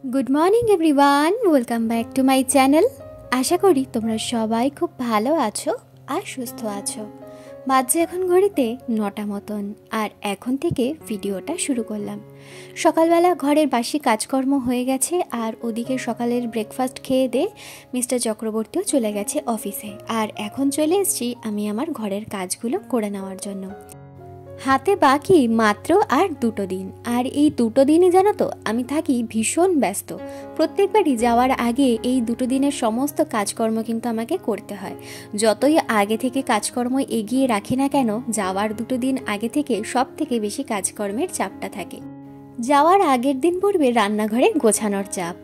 Good morning everyone, welcome back to my channel. আশা করি তোমরা সবাই খুব ভালো আছো আর সুস্থ আছো। বাজে এখন ঘড়িতে 9টা মতন, আর এখন থেকে ভিডিওটা শুরু করলাম। সকালবেলা ঘরের বাসি কাজকর্ম হয়ে গেছে, আর ওদিকে সকালের ব্রেকফাস্ট খেয়ে দিয়ে মিস্টার চক্রবর্তীও চলে গেছে অফিসে, আর এখন চলে এসেছি আমি আমার ঘরের কাজগুলো করে নেওয়ার জন্য। হাতে বাকি মাত্র আর 2টো দিন, আর এই 2টো দিনই জানো তো আমি থাকি ভীষণ ব্যস্ত। প্রত্যেকবারই যাওয়ার আগে এই 2টো দিনের সমস্ত কাজকর্ম কিন্তু আমাকে করতে হয়। যতই আগে থেকে কাজকর্ম এগিয়ে রাখি না কেন, যাওয়ার 2টো দিন আগে থেকে সব থেকে বেশি কাজকর্মের চাপটা থাকে। যাওয়ার আগের দিন পড়বে রান্নাঘরে গোছানোর চাপ।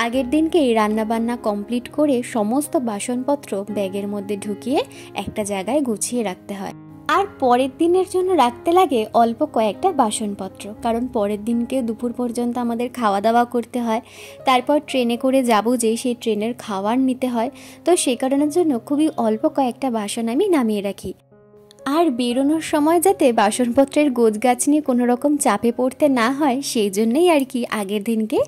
আগের দিনকেই রান্নাবান্না কমপ্লিট করে সমস্ত বাসনপত্র ব্যাগের মধ্যে ঢুকিয়ে একটা জায়গায় গুছিয়ে রাখতে হয়। আর পরের দিনের জন্য রাখতে লাগে অল্প কয়েকটা বাসনপত্র, কারণ পরের দিনকে দুপুর পর্যন্ত আমাদের খাওয়া দাওয়া করতে হয়। তারপর ট্রেনে করে যাব, যে সেই ট্রেনের খাবার নিতে হয়। তো সেই কারণের জন্য খুবই অল্প কয়েকটা বাসন আমি নামিয়ে রাখি। আর বেরোনোর সময় যাতে বাসনপত্রের গোছগাছ নিয়ে কোনো রকম চাপে পড়তে না হয়, সেই জন্যই আর কি আগের দিনকে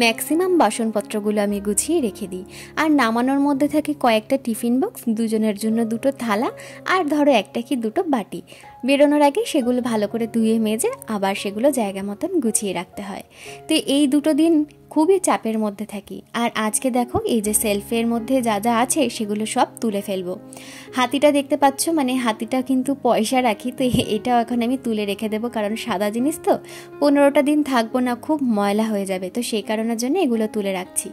ম্যাক্সিমাম বাসনপত্রগুলো আমি গুছিয়ে রেখে দিই। আর নামানোর মধ্যে থাকে কয়েকটা টিফিন বক্স, দুজনের জন্য 2টো থালা, আর ধরো একটা কি 2টো বাটি। বেরোনোর আগে সেগুলো ভালো করে ধুয়ে মেজে আবার সেগুলো জায়গা মতন গুছিয়ে রাখতে হয়। তো এই 2টো দিন খুবই চাপের মধ্যে থাকি। আর আজকে দেখো এই যে সেলফের মধ্যে যা যা আছে সেগুলো সব তুলে ফেলবো। হাতিটা দেখতে পাচ্ছ, মানে হাতিটা কিন্তু পয়সা রাখি, তো এটাও এখন আমি তুলে রেখে দেবো, কারণ সাদা জিনিস তো 15টা দিন থাকবো না, খুব ময়লা হয়ে যাবে। তো সেই কারণের জন্য এগুলো তুলে রাখছি।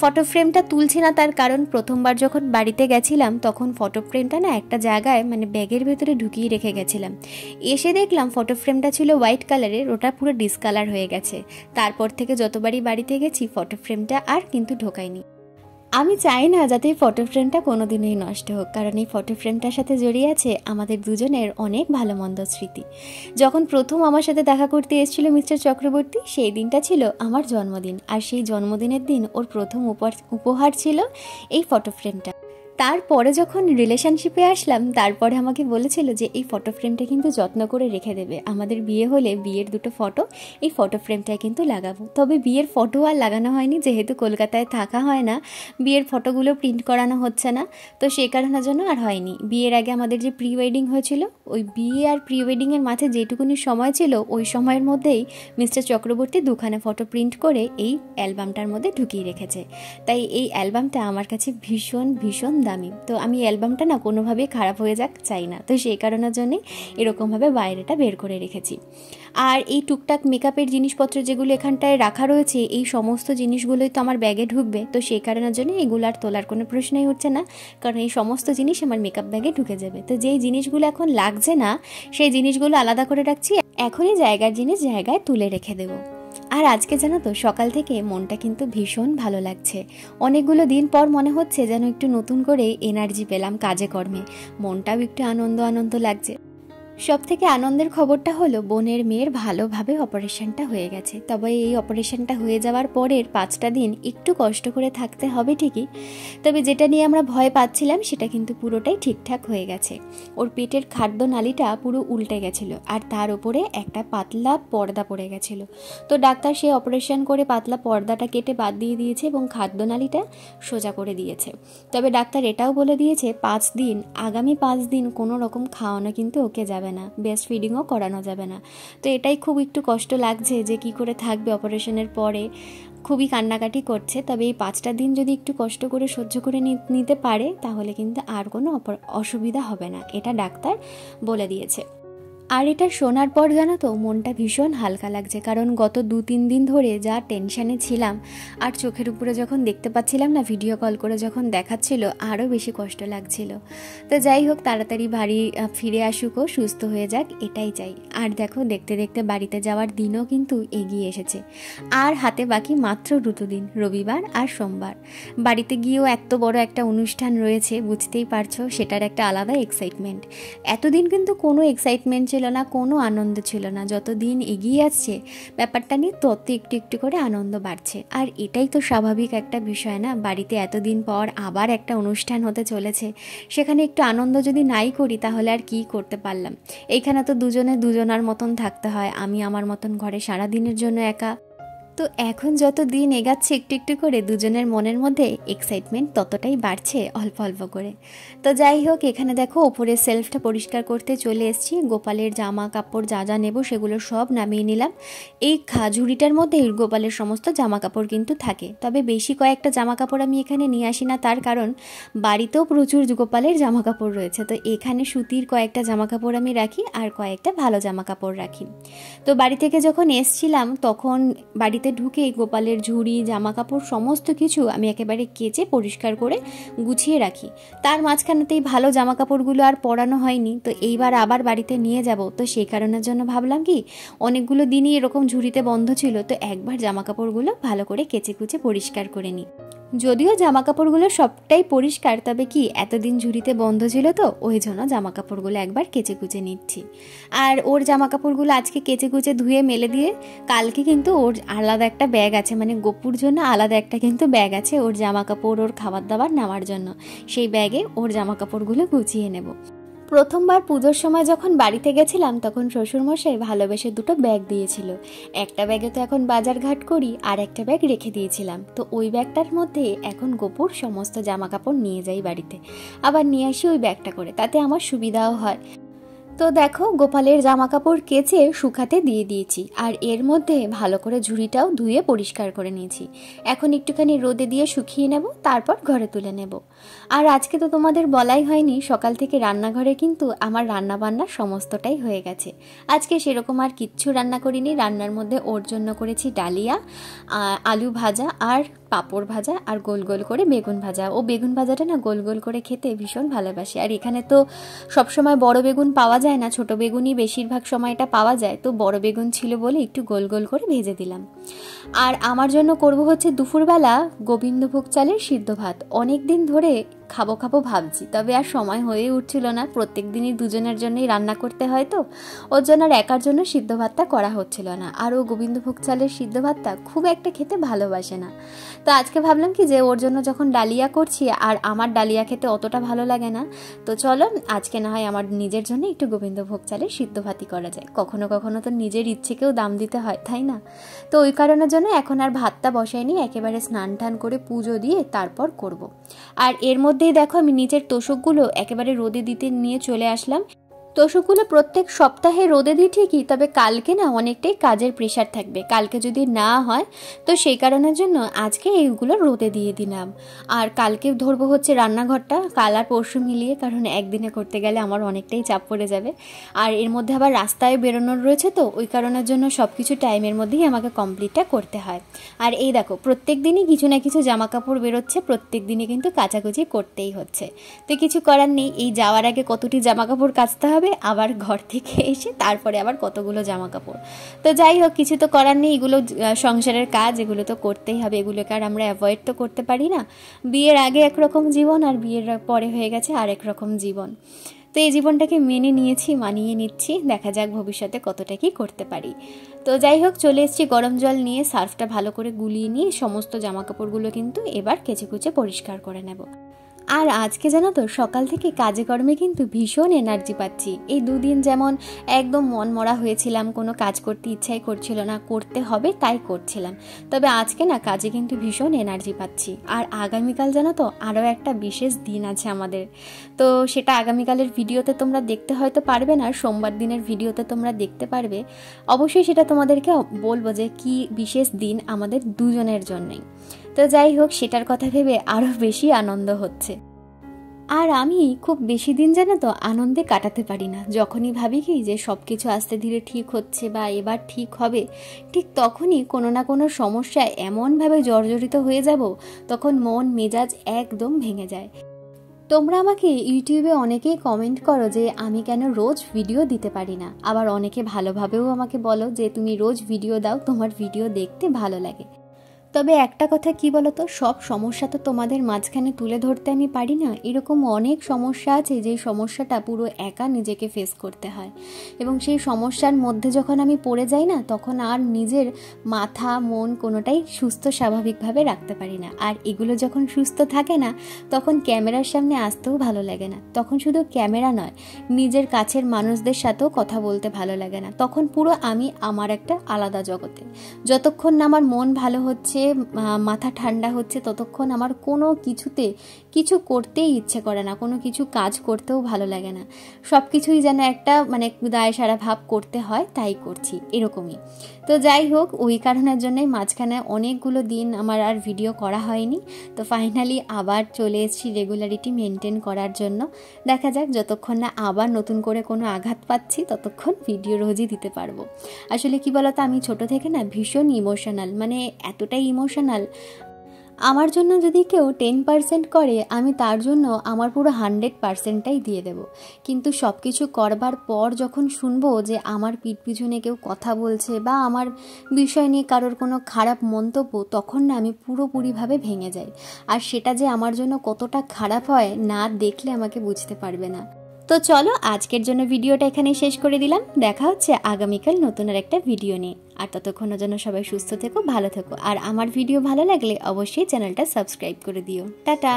ফটো ফ্রেমটা তুলছি না, তার কারণ প্রথমবার যখন বাড়িতে গেছিলাম তখন ফটো ফ্রেমটা না একটা জায়গায় মানে ব্যাগের ভেতরে ঢুকিয়ে রেখে গেছিলাম। এসে দেখলাম ফটো ফ্রেমটা ছিল হোয়াইট কালারের, ওটা পুরো ডিসকালার হয়ে গেছে। তারপর থেকে যতবারই বাড়িতে গেছি ফটো ফ্রেমটা আর কিন্তু ঢোকাইনি। আমি চাই না যাতে এই ফটো ফ্রেমটা কোনোদিনই নষ্ট হোক, কারণ এই ফটো ফ্রেমটার সাথে জড়িয়ে আছে আমাদের দুজনের অনেক ভালো মন্দ স্মৃতি। যখন প্রথম আমার সাথে দেখা করতে এসেছিল মিস্টার চক্রবর্তী, সেই দিনটা ছিল আমার জন্মদিন, আর সেই জন্মদিনের দিন ওর প্রথম উপহার ছিল এই ফটো ফ্রেমটা। তারপরে যখন রিলেশনশিপে আসলাম, তারপরে আমাকে বলেছিল যে এই ফটো ফ্রেমটা কিন্তু যত্ন করে রেখে দেবে, আমাদের বিয়ে হলে বিয়ের 2টো ফটো এই ফটো ফ্রেমটায় কিন্তু লাগাবো। তবে বিয়ের ফটো আর লাগানো হয়নি, যেহেতু কলকাতায় থাকা হয় না, বিয়ের ফটোগুলো প্রিন্ট করানো হচ্ছে না, তো সে কারণের জন্য আর হয়নি। বিয়ের আগে আমাদের যে প্রি ওয়েডিং হয়েছিল, ওই বিয়ে আর প্রি ওয়েডিংয়ের মাঝে যেটুকুনি সময় ছিল, ওই সময়ের মধ্যেই মিস্টার চক্রবর্তী 2খানা ফটো প্রিন্ট করে এই অ্যালবামটার মধ্যে ঢুকিয়ে রেখেছে। তাই এই অ্যালবামটা আমার কাছে ভীষণ ভীষণ দামি। তো আমি অ্যালবামটা না কোনোভাবেই খারাপ হয়ে যাক চাই না, তো সেই কারণের জন্যে এরকমভাবে বাইরেটা বের করে রেখেছি। আর এই টুকটাক মেকআপের জিনিসপত্র যেগুলো এখানটায় রাখা রয়েছে, এই সমস্ত জিনিসগুলোই তো আমার ব্যাগে ঢুকবে, তো সেই কারণের জন্য এগুলো আর তোলার কোনো প্রশ্নই হচ্ছে না, কারণ এই সমস্ত জিনিস আমার মেকআপ ব্যাগে ঢুকে যাবে। তো যেই জিনিসগুলো এখন লাগছে না সেই জিনিসগুলো আলাদা করে রাখছি, এখনই জায়গার জিনিস জায়গায় তুলে রেখে দেবো। আর আজকে জানো তো সকাল থেকে মনটা কিন্তু ভীষণ ভালো লাগছে। অনেকগুলো দিন পর মনে হচ্ছে যেন একটু নতুন করে এনার্জি পেলাম কাজে কর্মে, মনটাও একটু আনন্দ আনন্দ লাগছে। সব থেকে আনন্দের খবরটা হলো বোনের মেয়ের ভালোভাবে অপারেশনটা হয়ে গেছে। তবে এই অপারেশনটা হয়ে যাওয়ার পরের 5টা দিন একটু কষ্ট করে থাকতে হবে ঠিকই, তবে যেটা নিয়ে আমরা ভয় পাচ্ছিলাম সেটা কিন্তু পুরোটাই ঠিকঠাক হয়ে গেছে। ওর পেটের খাদ্যনালীটা পুরো উল্টে গেছিলো, আর তার উপরে একটা পাতলা পর্দা পড়ে গেছিলো। তো ডাক্তার সে অপারেশন করে পাতলা পর্দাটা কেটে বাদ দিয়ে দিয়েছে এবং খাদ্যনালীটা সোজা করে দিয়েছে। তবে ডাক্তার এটাও বলে দিয়েছে আগামী 5 দিন কোনো রকম খাওয়ানো কিন্তু ওকে যাবে না, ব্রেস্ট ফিডিংও করানো যাবে না। তো এটাই খুব একটু কষ্ট লাগছে যে কি করে থাকবে অপারেশনের পরে, খুবই কান্নাকাটি করছে। তবে এই 5টা দিন যদি একটু কষ্ট করে সহ্য করে নিতে পারে, তাহলে কিন্তু আর কোনো অসুবিধা হবে না, এটা ডাক্তার বলে দিয়েছে। আর এটা শোনার পর জানো তো মনটা ভীষণ হালকা লাগছে, কারণ গত 2-3 দিন ধরে যা টেনশানে ছিলাম, আর চোখের উপরে যখন দেখতে পাচ্ছিলাম না, ভিডিও কল করে যখন দেখাচ্ছিল, আরও বেশি কষ্ট লাগছিল। তো যাই হোক, তাড়াতাড়ি বাড়ি ফিরে আসুক ও সুস্থ হয়ে যাক, এটাই চাই। আর দেখো দেখতে দেখতে বাড়িতে যাওয়ার দিনও কিন্তু এগিয়ে এসেছে, আর হাতে বাকি মাত্র 2টো দিন, রবিবার আর সোমবার। বাড়িতে গিয়েও এত বড় একটা অনুষ্ঠান রয়েছে, বুঝতেই পারছো, সেটার একটা আলাদা এক্সাইটমেন্ট। এতদিন কিন্তু কোনো এক্সাইটমেন্ট ছিল না, কোনো আনন্দ ছিল না। যত দিন এগিয়ে আসছে ব্যাপারটা নিয়ে তত একটু একটু করে আনন্দ বাড়ছে। আর এটাই তো স্বাভাবিক একটা বিষয় না, বাড়িতে এতদিন পর আবার একটা অনুষ্ঠান হতে চলেছে, সেখানে একটু আনন্দ যদি নাই করি তাহলে আর কি করতে পারলাম। এইখানে তো দুজনে দুজনার মতন থাকতে হয়, আমি আমার মতন ঘরে সারাদিনের জন্য একা। তো এখন যত দিন এগাচ্ছে একটু একটু করে দুজনের মনের মধ্যে এক্সাইটমেন্ট ততটাই বাড়ছে অল্প অল্প করে। তো যাই হোক, এখানে দেখো ওপরের সেলফটা পরিষ্কার করতে চলে এসেছি। গোপালের জামা কাপড় যা যা নেব সেগুলো সব নামিয়ে নিলাম। এই ঝুড়িটার মধ্যে গোপালের সমস্ত জামা কাপড় কিন্তু থাকে, তবে বেশি কয়েকটা জামা কাপড় আমি এখানে নিয়ে আসি না, তার কারণ বাড়িতেও প্রচুর গোপালের জামা কাপড় রয়েছে। তো এখানে সুতির কয়েকটা জামা কাপড় আমি রাখি আর কয়েকটা ভালো জামা কাপড় রাখি। তো বাড়ি থেকে যখন এসছিলাম তখন বাড়িতে ঢুকে গোপালের ঝুড়ি জামা কাপড় সমস্ত কিছু আমি একেবারে কেচে পরিষ্কার করে গুছিয়ে রাখি। তার মাঝখানেতেই ভালো জামা কাপড়গুলো আর পরানো হয়নি, তো এইবার আবার বাড়িতে নিয়ে যাব, তো সেই কারণের জন্য ভাবলাম কি অনেকগুলো দিনই এরকম ঝুড়িতে বন্ধ ছিল, তো একবার জামা কাপড়গুলো ভালো করে কেচে কুচে পরিষ্কার করে নিই। যদিও জামা কাপড়গুলো সবটাই পরিষ্কার, তবে কি এতদিন ঝুড়িতে বন্ধ ছিল তো ওই জন্য জামা কাপড়গুলো একবার কেচে কুচে নিচ্ছি। আর ওর জামা কাপড়গুলো আজকে কেচে কুচে ধুয়ে মেলে দিয়ে কালকে কিন্তু ওর আলাদা একটা ব্যাগ আছে, মানে গপুর জন্য আলাদা একটা কিন্তু ব্যাগ আছে ওর জামা কাপড় ওর খাবার দাবার নেওয়ার জন্য। সেই ব্যাগে ওর জামা কাপড়গুলো গুছিয়ে নেব। প্রথমবার পুজোর সময় যখন বাড়িতে গেছিলাম তখন শ্বশুরমশাই ভালোবেসে দুটো ব্যাগ দিয়েছিল। একটা ব্যাগে তো এখন বাজার ঘাট করি, আর একটা ব্যাগ রেখে দিয়েছিলাম। তো ওই ব্যাগটার মধ্যে এখন গোপুর সমস্ত জামা কাপড় নিয়ে যাই বাড়িতে, আবার নিয়ে আসি ওই ব্যাগটা করে, তাতে আমার সুবিধাও হয়। তো দেখো গোপালের জামা কাপড় কেচে শুকাতে দিয়ে দিয়েছি, আর এর মধ্যে ভালো করে ঝুড়িটাও ধুয়ে পরিষ্কার করে নিয়েছি। এখন একটুখানি রোদে দিয়ে শুকিয়ে নেব, তারপর ঘরে তুলে নেব। আর আজকে তো তোমাদের বলাই হয়নি, সকাল থেকে রান্নাঘরে কিন্তু আমার রান্না বান্নার সমস্তটাই হয়ে গেছে। আজকে সেরকম আর কিচ্ছু রান্না করিনি। রান্নার মধ্যে ওর জন্য করেছি ডালিয়া, আলু ভাজা আর পাঁপড় ভাজা, আর গোল গোল করে বেগুন ভাজা। ও বেগুন ভাজাটা না গোল গোল করে খেতে ভীষণ ভালোবাসে। আর এখানে তো সবসময় বড় বেগুন পাওয়া যায় না, ছোট বেগুনই বেশিরভাগ সময়টা পাওয়া যায়, তো বড় বেগুন ছিল বলে একটু গোল গোল করে ভেজে দিলাম। আর আমার জন্য করব হচ্ছে দুপুরবেলা গোবিন্দভোগ চালের সিদ্ধ ভাত। অনেক দিন ধরে খাবো খাবো ভাবছি, তবে আর সময় হয়ে উঠছিল না। প্রত্যেক দিনই দুজনের জন্যই রান্না করতে হয়, তো ওর জন্য আর একার জন্য সিদ্ধ ভাতটা করা হচ্ছিল না। আর ও গোবিন্দভোগ চালের সিদ্ধ ভাতটা খুব একটা খেতে ভালোবাসে না। তো আজকে ভাবলাম কি যে ওর জন্য যখন ডালিয়া করছি, আর আমার ডালিয়া খেতে অতটা ভালো লাগে না, তো চলো আজকে না হয় আমার নিজের জন্য একটু গোবিন্দভোগ চালের সিদ্ধ ভাতই করা যায়। কখনো কখনো তো নিজের ইচ্ছেকেও দাম দিতে হয়, তাই না? তো ওই কারণের জন্য এখন আর ভাতটা বসাইনি, একেবারে স্নান টান করে পুজো দিয়ে তারপর করব। আর এর মধ্যেই দেখো আমি নিচের তোষকগুলো একেবারে রোদে দিতে নিয়ে চলে আসলাম। তোষকগুলো প্রত্যেক সপ্তাহে রোদে দিই ঠিকই, তবে কালকে না অনেকটাই কাজের প্রেশার থাকবে, কালকে যদি না হয় তো সেই কারণের জন্য আজকে এইগুলো রোদে দিয়ে দিলাম। আর কালকে ধরবো হচ্ছে রান্নাঘরটা, কাল আর পরশু মিলিয়ে, কারণ একদিনে করতে গেলে আমার অনেকটাই চাপ পড়ে যাবে। আর এর মধ্যে আবার রাস্তায় বেরোনোর রয়েছে, তো ওই কারণের জন্য সব কিছু টাইমের মধ্যেই আমাকে কমপ্লিটটা করতে হয়। আর এই দেখো প্রত্যেক দিনই কিছু না কিছু জামা কাপড় বেরোচ্ছে, প্রত্যেক দিনই কিন্তু কাচাকুচি করতেই হচ্ছে। তো কিছু করার নেই, এই যাওয়ার আগে কতটি জামা কাপড় কাচতে হবে, আবার ঘর থেকে এসে তারপরে আবার কতগুলো জামা কাপড়। তো যাই হোক, কিছু তো করার নেই, এগুলো সংসারের কাজ, এগুলো তো করতেই হবে, এগুলোকে আর আমরা অ্যাভয়েড তো করতে পারি না। বিয়ের আগে একরকম জীবন, আর বিয়ের পরে হয়ে গেছে আরেক রকম জীবন। তো এই জীবনটাকে মেনে নিয়েছি, মানিয়ে নিচ্ছি, দেখা যাক ভবিষ্যতে কতটা কি করতে পারি। তো যাই হোক, চলে এসেছি গরম জল নিয়ে, সার্ফটা ভালো করে গুলিয়ে নিয়ে সমস্ত জামা কাপড়গুলো কিন্তু এবার কেচে কুচে পরিষ্কার করে নেব। আর আজকে জানো তো সকাল থেকে কাজে কর্মে কিন্তু ভীষণ এনার্জি পাচ্ছি। এই দুদিন যেমন একদম মন মরা হয়েছিলাম, কোনো কাজ করতে ইচ্ছাই করছিল না, করতে হবে তাই করছিলাম, তবে আজকে না কাজে কিন্তু ভীষণ এনার্জি পাচ্ছি। আর আগামীকাল জানো তো আরও একটা বিশেষ দিন আছে আমাদের, তো সেটা আগামীকালের ভিডিওতে তোমরা দেখতে হয়তো পারবে না, সোমবার দিনের ভিডিওতে তোমরা দেখতে পারবে। অবশ্যই সেটা তোমাদেরকে বলবো যে কি বিশেষ দিন আমাদের দুজনের জন্যই। তো যাই হোক, সেটার কথা ভেবে আরও বেশি আনন্দ হচ্ছে। আর আমি খুব বেশি দিন জানো তো আনন্দে কাটাতে পারি না। যখনই ভাবি কি যে সব কিছু আস্তে ধীরে ঠিক হচ্ছে বা এবার ঠিক হবে, ঠিক তখনই কোনো না কোনো সমস্যায় এমনভাবে জর্জরিত হয়ে যাব, তখন মন মেজাজ একদম ভেঙে যায়। তোমরা আমাকে ইউটিউবে অনেকেই কমেন্ট করো যে আমি কেন রোজ ভিডিও দিতে পারি না, আবার অনেকে ভালোভাবেও আমাকে বলো যে তুমি রোজ ভিডিও দাও, তোমার ভিডিও দেখতে ভালো লাগে। তবে একটা কথা কি বলতো, সব সমস্যা তো তোমাদের মাঝখানে তুলে ধরতে আমি পারি না। এরকম অনেক সমস্যা আছে যে সমস্যাটা পুরো একা নিজেকে ফেস করতে হয়, এবং সেই সমস্যার মধ্যে যখন আমি পড়ে যাই না, তখন আর নিজের মাথা মন কোনোটাই সুস্থ স্বাভাবিকভাবে রাখতে পারি না। আর এগুলো যখন সুস্থ থাকে না, তখন ক্যামেরার সামনে আসতেও ভালো লাগে না। তখন শুধু ক্যামেরা নয়, নিজের কাছের মানুষদের সাথেও কথা বলতে ভালো লাগে না। তখন পুরো আমি আমার একটা আলাদা জগতে। যতক্ষণ না আমার মন ভালো হচ্ছে, মাথা ঠান্ডা হচ্ছে, ততক্ষণ আমার কোনো কিছুতে কিছু করতেই ইচ্ছে করে না, কোনো কিছু কাজ করতেও ভালো লাগে না। সব কিছুই যেন একটা দায় সারা ভাব করতে হয়, তাই করছি এরকমই। তো যাই হোক, ওই কারণের জন্যই মাঝখানে অনেকগুলো দিন আমার আর ভিডিও করা হয়নি। তো ফাইনালি আবার চলে এসেছি রেগুলারিটি মেনটেন করার জন্য। দেখা যাক, যতক্ষণ না আবার নতুন করে কোনো আঘাত পাচ্ছি ততক্ষণ ভিডিও রোজই দিতে পারবো। আসলে কি বলতো, আমি ছোট থেকে না ভীষণ ইমোশনাল, এতটাই ইমোশনাল। আমার জন্য যদি কেউ 10% করে, আমি তার জন্য আমার পুরো 100%টাই দিয়ে দেব। কিন্তু সব কিছু করবার পর যখন শুনবো যে আমার পিঠ পিছনে কেউ কথা বলছে বা আমার বিষয় নিয়ে কারোর কোনো খারাপ মন্তব্য, তখন না আমি পুরোপুরিভাবে ভেঙে যাই। আর সেটা যে আমার জন্য কতটা খারাপ হয়, না দেখলে আমাকে বুঝতে পারবে না। তো চলো, আজকের জন্য ভিডিওটা এখানে শেষ করে দিলাম। দেখা হচ্ছে আগামীকাল নতুন আর একটা ভিডিও নিয়ে। আর ততক্ষণের জন্য সবাই সুস্থ থেকো, ভালো থেকো। আর আমার ভিডিও ভালো লাগলে অবশ্যই চ্যানেলটা সাবস্ক্রাইব করে দিও। টাটা।